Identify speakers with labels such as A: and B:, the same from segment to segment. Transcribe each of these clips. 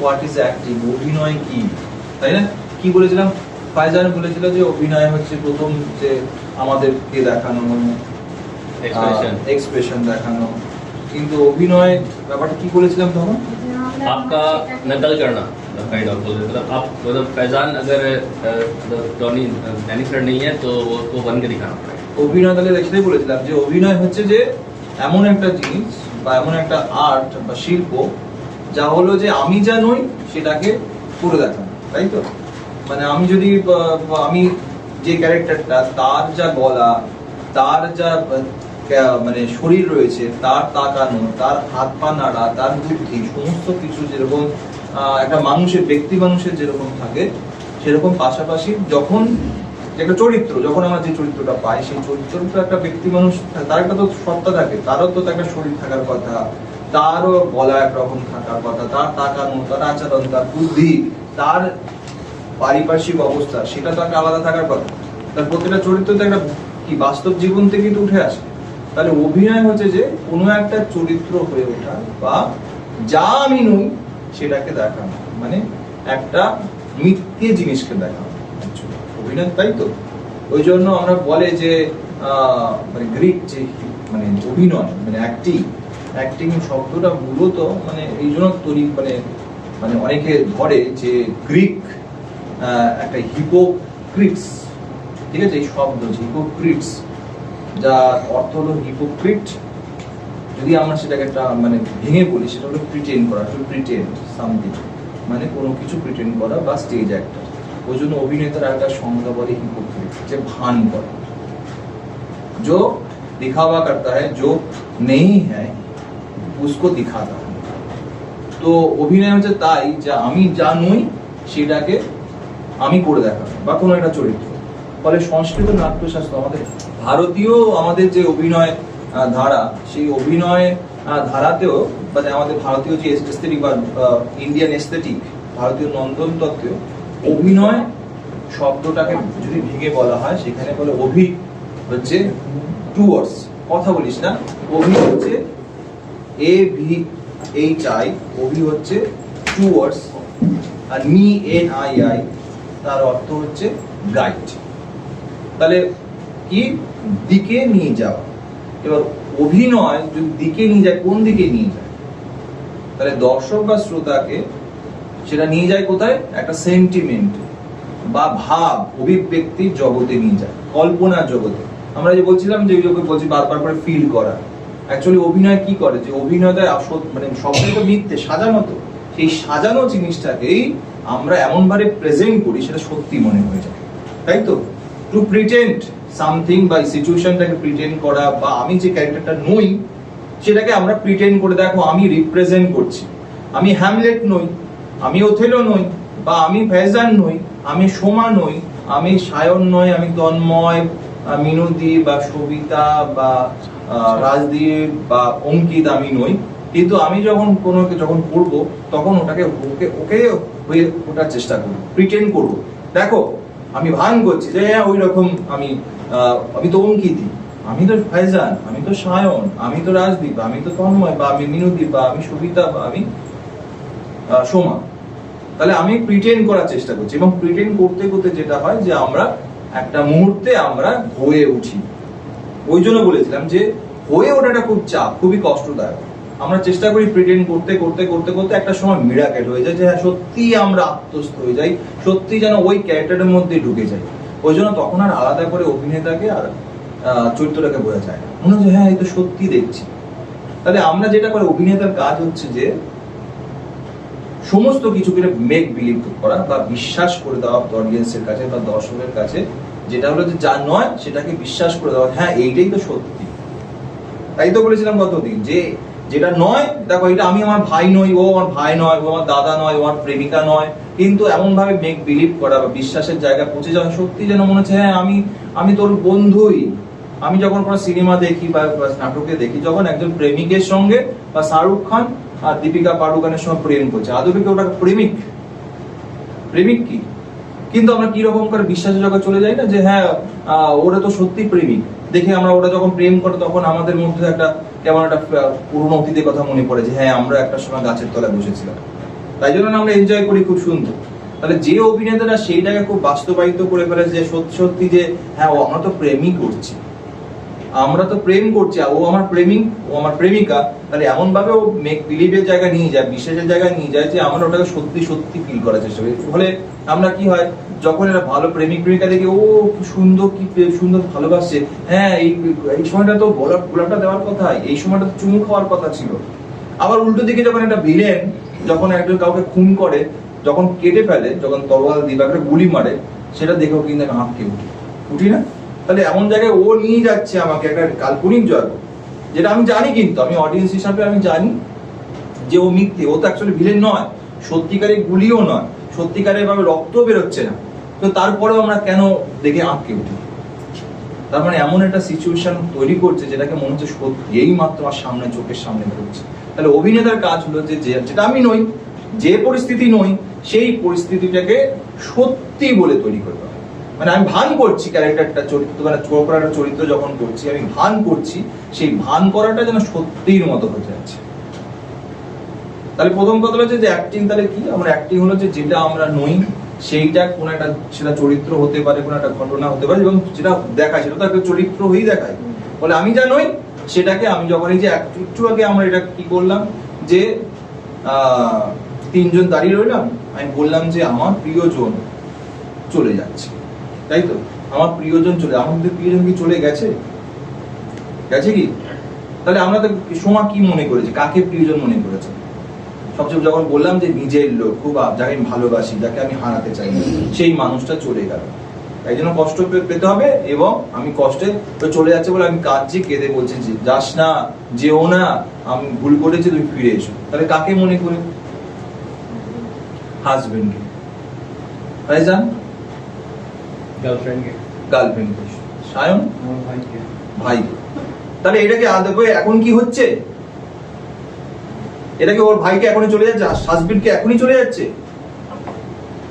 A: What is acting, অভিনয় কি, তাই না? কি বলেছিলাম? ফাইজান বলেছিল যে অভিনয় হচ্ছে প্রথম যে আমাদেরকে দেখানো এক্সপ্রেশন দেখানো, কিন্তু অভিনয় ব্যাপারটা কি বলেছিলাম তখন?
B: आपका नकल करना काइंड ऑफ बोल मतलब आप मतलब फैजान अगर टॉनी डैनी सर नहीं है तो वो उसको बन के दिखाना पड़ेगा।
A: অভিনয় তাহলে সেটাই বলেছিলাম যে অভিনয় হচ্ছে যে এমন একটা জিনিস বা এমন একটা আর্ট বা শিল্প যা হলো যে আমি যা নই সেটাকে করে দেখানো, তাই তো? মানে আমি যদি আমি যে ক্যারেক্টারটা, তার যা গলা, তার যা মানে শরীর রয়েছে, তার তাকানো, তার হাত পা নাড়া, তার বুদ্ধি, সমস্ত কিছু যেরকম একটা মানুষের, ব্যক্তি মানুষের যেরকম থাকে সেরকম পাশাপাশি যখন একটা চরিত্র, যখন আমরা যে চরিত্রটা পাই সেই চরিত্রটা একটা ব্যক্তি মানুষ, তার একটা তো সত্তা থাকে, তারও তো একটা শরীর থাকার কথা, তারও গলা একরকম থাকার কথা, তার তাকানো, তার আচরণ, তার বুদ্ধি, তার পারিপার্শ্বিক অবস্থা সেটা তো একটা আলাদা থাকার কথা। তার প্রত্যেকটা চরিত্র তো একটা কি বাস্তব জীবন থেকে তো উঠে আসে। তাহলে অভিনয় হচ্ছে যে কোনো একটা চরিত্র হয়ে ওঠা বা যা আমি নই সেটাকে দেখানো, মানে একটা মিথ্যে জিনিসকে দেখানো অভিনয়, তাই তো? ওই জন্য আমরা বলে যে মানে গ্রিক যে মানে অভিনয় মানে অ্যাক্টিং শব্দটা মূলত মানে এই জন্য তৈরি, মানে মানে অনেকে ধরে যে গ্রিক একটা হিপোক্রিটস, ঠিক আছে, এই শব্দ হিপোক্রিটস যার অর্থ হলো হিপোক্রিট, যদি আমরা সেটাকে একটা মানে ভেঙে বলি সেটা হলো প্রিটেন্ড করা, টু প্রিটেন্ড সামথিং, মানে কোনো কিছু প্রিটেন্ড করা বা স্টেজ অ্যাক্টর। ওই জন্য অভিনেতার একটা সংজ্ঞা বলে হিপোক্রিট, যে ভান করে, जो दिखावा करता है, जो नहीं है उसको दिखाता है। তো অভিনয় হচ্ছে তাই যে আমি যা নই সেটাকে আমি করে দেখাবো বা কোনো একটা চরিত্র। ফলে সংস্কৃত নাট্যশাস্ত্র আমাদের ভারতীয় আমাদের যে অভিনয় ধারা, সেই অভিনয় ধারাতেও মানে আমাদের ভারতীয় যে এস্থেটিক বা ইন্ডিয়ান এস্থেটিক, ভারতীয় নন্দন তত্ত্বে অভিনয় শব্দটাকে যদি ভেঙে বলা হয় সেখানে বলে অভি হচ্ছে টু ওয়ার্ডস, কথা বলিস না, অভি হচ্ছে AVHI, অভি হচ্ছে টু ওয়ার্ডস, আর NII তার অর্থ হচ্ছে গাইড। তাহলে কি দিকে নিয়ে যাওয়া। এবার অভিনয় যদি দিকে নিয়ে যায়, কোন দিকে নিয়ে যায়? তাহলে দর্শক বা শ্রোতাকে সেটা নিয়ে যায় কোথায়? একটা সেন্টিমেন্ট বা ভাব অভিব্যক্তির জগতে নিয়ে যায়, কল্পনার জগতে। আমরা যে বলছিলাম যে বলছি বারবার করে ফিল করা, অ্যাকচুয়ালি অভিনয় কি করে যে অভিনয়টা মানে সবটাই তো মিথ্যে, সাজানো, তো সেই সাজানো জিনিসটাকেই আমরা এমন ভাবে প্রেজেন্ট করি সেটা সত্যি মনে হয়ে যায়, তাই তো? টু প্রিটেন্ড সামথিং বা সিচুয়েশনটাকে প্রিটেন্ড করা, বা আমি যে ক্যারেক্টারটা নই সেটাকে আমরা প্রিটেন্ড করে দেখো আমি রিপ্রেজেন্ট করছি, আমি হ্যামলেট নই, আমি ওথেলো নই, বা আমি ফেজান নই, আমি সোমা নই, আমি সায়ন নই, আমি তন্ময়, মিনতি বা সবিতা বা রাজদীপ বা অঙ্কিত আমি নই, কিন্তু আমি যখন যখন পড়বো তখন ওটাকে ওকে হয়ে ওঠার চেষ্টা করবো, প্রিটেন্ড করবো, দেখো আমি ভান করছি যে ওই রকম আমি তো অঙ্কিতি, আমি তো ফাইজান, আমি তো সায়ন, আমি তো রাজদীপ, আমি তো তন্ময়, বা আমি মিনতি, বা আমি সবিতা, বা আমি সোমা। তাহলে আমি প্রিটেন্ড করার চেষ্টা করছি, এবং প্রিটেন্ড করতে করতে যেটা হয় যে আমরা একটা মুহূর্তে আমরা হয়ে উঠি। ওই জন্য বলেছিলাম যে হয়ে ওঠাটা খুব চাপ, খুবই কষ্টদায়ক। আমরা চেষ্টা করি প্রিটেন্ড করতে করতে করতে করতে একটা সময় মিরাকেল হয়ে যায় যে হ্যাঁ সত্যি আমরা আত্মস্থ হয়ে যাই, সত্যি যেন ওই ক্যারেক্টারের মধ্যে ঢুকে যাই। ওই জন্য তখন আর আলাদা করে অভিনেতাকে আর চরিত্রটাকে বোঝা যায় না, মনে হচ্ছে হ্যাঁ এই তো সত্যি দেখছি। তাহলে আমরা যেটা করে অভিনেতার কাজ হচ্ছে যে সমস্ত কিছুকে মেক বিলিভ করা বা বিশ্বাস করে দেওয়া অডিয়েন্সের কাছে বা দর্শকের কাছে, যেটা হলো যে যা নয় সেটাকে বিশ্বাস করে দেওয়া, হ্যাঁ এইটাই তো সত্যি। তাই তো বলেছিলাম কতদিন যে যেটা নয়, দেখো এটা আমি আমার ভাই নই, ও আমার ভাই নয়, ও আমার দাদা নয়, ও আমার প্রেমিকা নয়, কিন্তু এমন ভাবে মেক বিলিভ করা বা বিশ্বাসের জায়গা পৌঁছে যাওয়া, সত্যি যেন মনে হচ্ছে হ্যাঁ আমি তোর বন্ধুই। আমি যখন কোনো সিনেমা দেখি বা নাটকে দেখি, যখন একজন প্রেমিকের সঙ্গে বা শাহরুখ খান আর দীপিকা পাডুকোনের সঙ্গে প্রেম করছে, আদৌ কি ওটা প্রেমিক কি? কিন্তু আমরা কি রকম করে বিশ্বাসের জগৎ চলে যাই না যে হ্যাঁ ওরা তো সত্যি প্রেমিক, দেখে আমরা ওরা যখন প্রেম করে তখন আমাদের মধ্যে একটা কেমন একটা পুরনো অতীতের কথা মনে পড়ে যে হ্যাঁ আমরা একটা সময় গাছের তলায় বসেছিলাম, তাই জন্য আমরা এনজয় করি, খুব সুন্দর। তাহলে যে অভিনেতারা সেইটাকে খুব বাস্তবায়িত করে ফেলেছে যে সত্যি সত্যি যে হ্যাঁ আমরা তো প্রেমই করছি, আমরা তো প্রেম করছি, ও আমার প্রেমিক, ও আমার প্রেমিকা, তাহলে এমন ভাবে ও মেক বিলিভের জায়গায় নিয়ে যায়, বিশ্বাসের জায়গায় নিয়ে যায় যে আমরা ওটাকে সত্যি সত্যি ফিল করার চেষ্টা করি। ফলে আমরা কি হয়, যখন এরা ভালো প্রেমিক প্রেমিকা দেখি, ও কি সুন্দর, কি সুন্দর ভালোবাসছে, হ্যাঁ এই সময়টা তো গোলাপটা দেওয়ার কথা, এই সময়টা তো চুমু খাওয়ার কথা ছিল। আবার উল্টো দিকে যখন একটা ভিলেন যখন একজন কাউকে খুন করে, যখন কেটে ফেলে, যখন তরোয়াল দিয়ে বা একটা গুলি মারে, সেটা দেখেও কিন্তু আমি হাঁপকে উঠি না? তাহলে এমন জায়গায় ও নিয়ে যাচ্ছে আমাকে একটা কাল্পনিক জগৎ, যেটা আমি জানি, কিন্তু আমি অডিয়েন্স হিসাবে আমি জানি যে ও মিথ্যে, ও তো অ্যাকচুয়ালি ভিলেন নয়, সত্যিকারের গুলিও নয়, সত্যিকারের ভাবে রক্ত বেরোচ্ছে না, তো তারপরেও আমরা কেন দেখে আঁককে উঠি? তার মানে এমন একটা সিচুয়েশন তৈরি করছে যেটাকে মনে হচ্ছে সত্যি এই মাত্র আমার সামনে, চোখের সামনে ঘটছে। তাহলে অভিনেতার কাজ হলো যে যেটা আমি নই, যে পরিস্থিতি নই, সেই পরিস্থিতিটাকে সত্যি বলে তৈরি করতে হবে। মানে আমি ভান করছি ক্যারেক্টারটা, চরিত্র, মানে একটা চরিত্র যখন করছি, আমি ভান করছি, সেই ভান করাটা যেন সত্যির মতো হয়ে যাচ্ছে। তাহলে প্রথম কথা হচ্ছে যে অ্যাক্টিং, তাহলে কি আমরা অ্যাক্টিং হলো যে যেটা আমরা নই সেইটা কোন একটা, সেটা চরিত্র হতে পারে, কোন একটা ঘটনা হতে পারে, এবং যেটা দেখায় সেটা তো একটা চরিত্র হয়েই দেখায়। বলে আমি যা নই সেটাকে আমি যখন এই যে একটু আগে আমরা এটা কি করলাম যে তিনজন দাঁড়িয়ে রইলাম, আমি বললাম যে আমার প্রিয়জন চলে যাচ্ছে, তাই তো? আমার প্রিয়জন চলে, আমাদের প্রিয়জন কি চলে গেছে? গেছে কি? তাহলে আমরা তো সময় কি মনে করেছি, কাকে প্রিয়জন মনে করেছে? সবচেয়ে যখন বললাম যে নিজের লোক, খুব যাকে আমি ভালোবাসি, যাকে আমি হারাতে চাই না, সেই মানুষটা চলে গেল, তাই জন্য কষ্ট পেতে হবে। এবং আমি কষ্টে তো চলে যাচ্ছে বলে আমি কাঁদছি, কেঁদে বলছি যে যাস না, যেও না, আমি ভুল করেছি, তুমি ফিরে এসো। তাহলে কাকে মনে করে? হাজবেন্ডকে, তাই জান, গার্লফ্রেন্ডকে, সায়ন ভাই। তাহলে এটাকে আদবে এখন কি হচ্ছে? এটাকে ওর ভাইকে এখনই চলে যাচ্ছে, হাজবেন্ডকে এখনই চলে যাচ্ছে,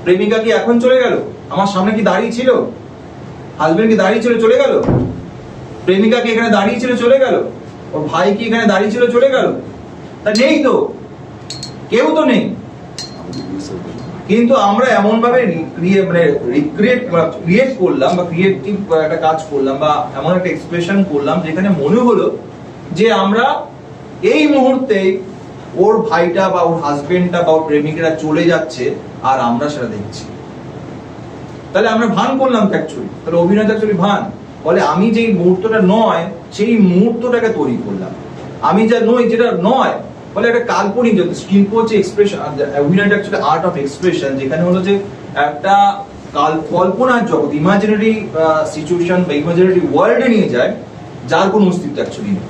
A: প্রেমিকা কি এখন চলে গেল? আমার সামনে কি দাঁড়িয়ে ছিল? হাজবেন্ড কি দাঁড়িয়ে ছিল, চলে গেল? প্রেমিকা কি এখানে দাঁড়িয়ে ছিল, চলে গেল? ওর ভাই কি এখানে দাঁড়িয়ে ছিল, চলে গেল? তা নেই তো, কেউ তো নেই। কিন্তু আমরা এমন ভাবে ক্রিয়েট করলাম, বা ক্রিয়েটিভ একটা কাজ করলাম, বা এমন একটা এক্সপ্রেশন করলাম যেখানে মনে হলো যে আমরা এই মুহূর্তে ওর ভাইটা বা ওর হাজবেন্ডটা বা ওর প্রেমিকেরা চলে যাচ্ছে আর আমরা সেটা দেখছি। তাহলে আমরা ভান করলাম অ্যাকচুয়ালি, তাহলে অভিনয় অ্যাকচুয়ালি ভান। বলে আমি যেই মুহূর্তটা নয় সেই মুহূর্তটাকে তৈরি করলাম, আমি যা নই, যেটা নয়, বলে একটা কাল্পনিক যত শিল্প হচ্ছে এক্সপ্রেশন, অভিনয়টা অ্যাকচুয়ালি আর্ট অফ এক্সপ্রেশন, যেখানে হলো যে একটা কল্পনার জগৎ, ইমাজিনারি সিচুয়েশন বা ইমাজিনারি ওয়ার্ল্ডে নিয়ে যায়, যার কোনো অস্তিত্ব অ্যাকচুয়ালি নেই,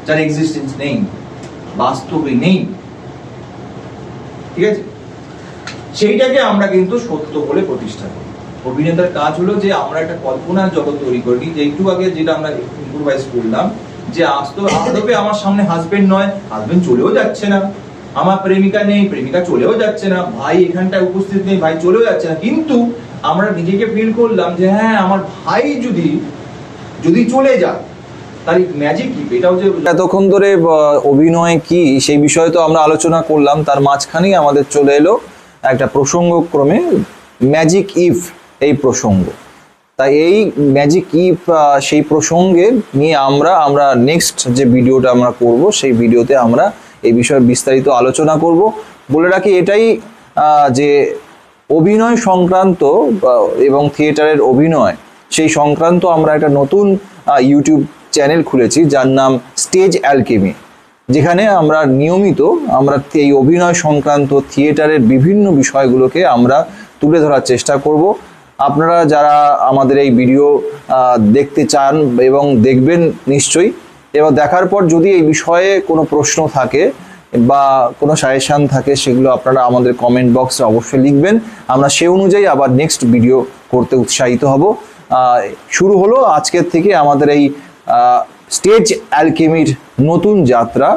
A: যার এক্সিস্টেন্স নেই, বাস্তবে নেই, ঠিক আছে? সেইটাকে আমরা কিন্তু সত্য বলে প্রতিষ্ঠা করি। অভিনেতার কাজ হলো যে আমরা একটা কল্পনার জগৎ তৈরি করি, যে একটু আগে যেটা আমরা ইম্প্রোভাইজ করলাম, যে আদবে আমার সামনে হাজবেন্ড নয়, হাজবেন্ড চলেও যাচ্ছে না, আমার প্রেমিকা নেই, প্রেমিকা চলেও যাচ্ছে না, ভাই এখানটায় উপস্থিত নেই, ভাই চলেও যাচ্ছে না, কিন্তু আমরা নিজেকে ফিল করলাম যে হ্যাঁ আমার ভাই যদি চলে যায়, তার ম্যাজিক কি? এটা হচ্ছে
C: এতক্ষণ ধরে অভিনয় কি সেই বিষয়ে তো আমরা আলোচনা করলাম, তার মাঝখানেই আমাদের চলে এলো একটা প্রসঙ্গক্রমে ম্যাজিক ইফ, এই প্রসঙ্গ। তাই এই ম্যাজিক ইফ সেই প্রসঙ্গে নিয়ে আমরা নেক্সট যে ভিডিওটা আমরা করব, সেই ভিডিওতে আমরা এই বিষয়ে বিস্তারিত আলোচনা করব। বলে রাখি এটাই যে অভিনয় সংক্রান্ত এবং থিয়েটারের অভিনয় সেই সংক্রান্ত আমরা একটা নতুন ইউটিউব চ্যানেল খুলেছি, যার নাম স্টেজ অ্যালকেমি, যেখানে আমরা নিয়মিত এই অভিনয় সংক্রান্ত থিয়েটারের বিভিন্ন বিষয়গুলোকে আমরা তুলে ধরার চেষ্টা করব। আপনারা যারা আমাদের এই ভিডিও দেখতে চান এবং দেখবেন নিশ্চয়ই, এবং দেখার পর যদি এই বিষয়ে কোনো প্রশ্ন থাকে বা কোনো সাজেশন থাকে, সেগুলো আপনারা আমাদের কমেন্ট বক্সে অবশ্যই লিখবেন, আমরা সে অনুযায়ী আবার নেক্সট ভিডিও করতে উৎসাহিত হব। শুরু হলো আজকের থেকে আমাদের এই স্টেজ অ্যালকেমির নতুন যাত্রা।